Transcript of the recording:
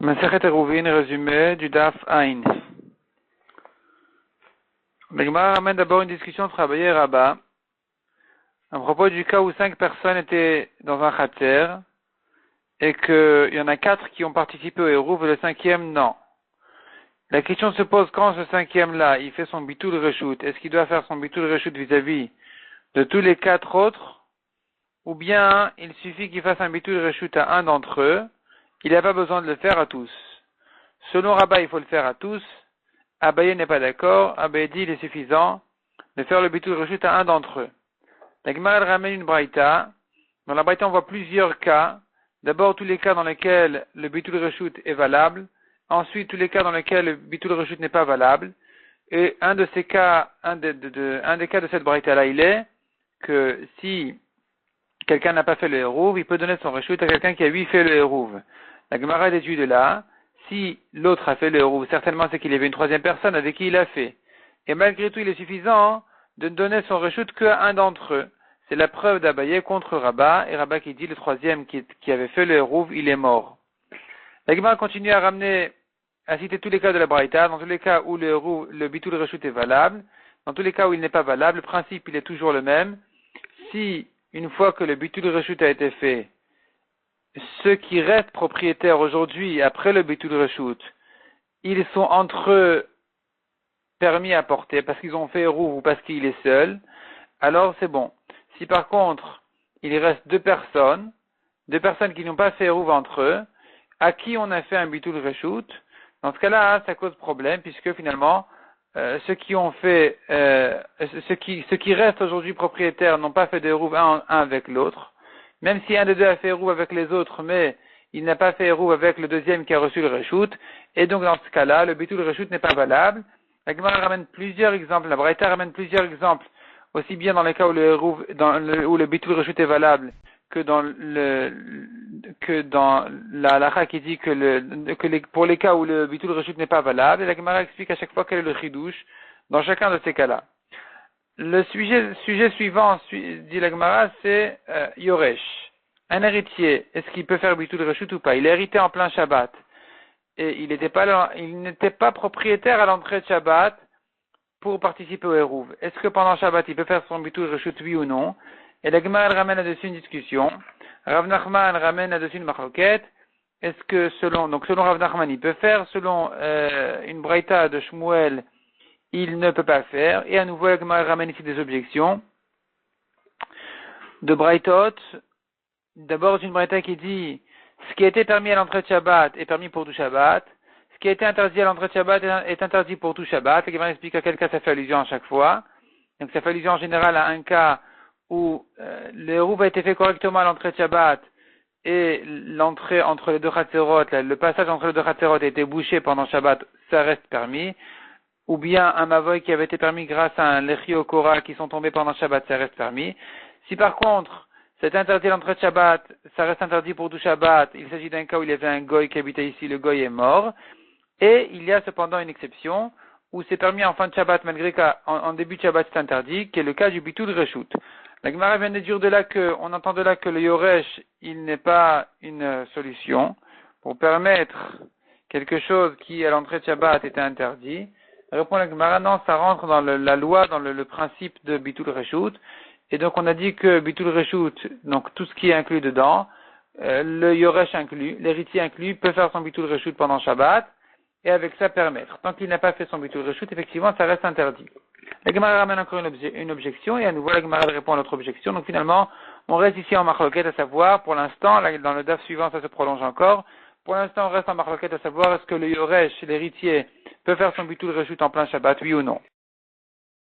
Masechet Eruvin, résumé du Daf Ain. Le Gemara ramène d'abord une discussion entre Abaye et Rabba à propos du cas où 5 personnes étaient dans un khatser et qu'il y en a 4 qui ont participé au Eruv et le 5e non. La question se pose quand ce 5e-là, il fait son bitul reshoot, est-ce qu'il doit faire son bitul reshoot vis-à-vis de tous les 4 autres, ou bien il suffit qu'il fasse un bitul reshoot à un d'entre eux, il n'a pas besoin de le faire à tous. Selon Rabba, il faut le faire à tous. Abaye n'est pas d'accord. Abaye dit il est suffisant de faire le bitul reshoot à un d'entre eux. La Gemara ramène une braïta. Dans la braïta, on voit plusieurs cas. D'abord, tous les cas dans lesquels le bitul reshoot est valable. Ensuite, tous les cas dans lesquels le bitul reshoot n'est pas valable. Et un de ces cas, un des cas de cette braïta-là, il est que si quelqu'un n'a pas fait le Eruv, il peut donner son reshoot à quelqu'un qui a lui fait le Eruv. La Gemara déduit de là, si l'autre a fait le Eruv, certainement c'est qu'il y avait une troisième personne avec qui il a fait. Et malgré tout, il est suffisant de ne donner son reshoot qu'à un d'entre eux. C'est la preuve d'Abaye contre Rabba, et Rabba qui dit le troisième qui avait fait le Eruv, il est mort. La Gemara continue à citer tous les cas de la Braïta, dans tous les cas où le bitul reshoot est valable, dans tous les cas où il n'est pas valable, le principe il est toujours le même. Si, une fois que le bitul reshoot a été fait, ceux qui restent propriétaires aujourd'hui, après le bitul reshoot, ils sont entre eux permis à porter parce qu'ils ont fait Eruv ou parce qu'il est seul, alors c'est bon. Si par contre, il reste deux personnes qui n'ont pas fait Eruv entre eux, à qui on a fait un bitul reshoot, dans ce cas-là, ça cause problème puisque finalement, ceux qui restent aujourd'hui propriétaires n'ont pas fait de Eruv un avec l'autre. Même si un des deux a fait Eruv avec les autres, mais il n'a pas fait Eruv avec le deuxième qui a reçu le reshoot, et donc dans ce cas-là, le bitul reshoot n'est pas valable. La Gemara ramène plusieurs exemples, la Braïta ramène plusieurs exemples, aussi bien dans les cas où où le bitul reshoot est valable, que dans la halakha qui dit pour les cas où le bitul reshoot n'est pas valable, et la Gemara explique à chaque fois quel est le chidouche dans chacun de ces cas-là. Le sujet suivant, dit la Gemara, c'est Yoresh. Un héritier, est-ce qu'il peut faire bitul reshoot ou pas? Il est hérité en plein Shabbat. Et il n'était pas propriétaire à l'entrée de Shabbat pour participer au Eruv. Est-ce que pendant Shabbat, il peut faire son bitul reshoot, oui ou non? Et la Gemara ramène là-dessus une discussion. Rav Nachman ramène là-dessus une marloquette. Est-ce que selon Rav Nachman, il peut faire? Selon une braïta de Shmuel, il ne peut pas faire. Et à nouveau, la Gemara ramène ici des objections de braïtot. D'abord, une braïta qui dit ce qui a été permis à l'entrée de Shabbat est permis pour tout Shabbat. Ce qui a été interdit à l'entrée de Shabbat est interdit pour tout Shabbat. La Gemara explique à quel cas ça fait allusion à chaque fois. Donc ça fait allusion en général à un cas où le Eruv a été fait correctement à l'entrée de Shabbat et l'entrée entre les deux Chatzerot, le passage entre les deux Chatzerot a été bouché pendant Shabbat, ça reste permis. Ou bien un Mavoy qui avait été permis grâce à un Lechi au Korah qui sont tombés pendant Shabbat, ça reste permis. Si par contre, c'est interdit à l'entrée de Shabbat, ça reste interdit pour tout Shabbat, il s'agit d'un cas où il y avait un Goy qui habitait ici, le Goy est mort. Et il y a cependant une exception où c'est permis en fin de Shabbat, malgré qu'en début de Shabbat c'est interdit, qui est le cas du bitul reshoot. La Gemara vient de dire on entend de là que le Yoresh, il n'est pas une solution pour permettre quelque chose qui, à l'entrée de Shabbat, était interdit. Répond la Gemara, non, ça rentre dans la loi, dans le principe de bitul reshoot. Et donc, on a dit que bitul reshoot, donc tout ce qui est inclus dedans, le Yoresh inclus, l'héritier inclus, peut faire son bitul reshoot pendant Shabbat, et avec ça permettre. Tant qu'il n'a pas fait son bitul reshoot, effectivement, ça reste interdit. La Gemara ramène encore une objection, et à nouveau, la Gemara répond à notre objection. Donc finalement, on reste ici en marloquette à savoir, pour l'instant, dans le daf suivant, ça se prolonge encore. Pour l'instant, on reste en marloquette à savoir, est-ce que le Yoresh, l'héritier, peut faire son bitul reshoot en plein Shabbat, oui ou non?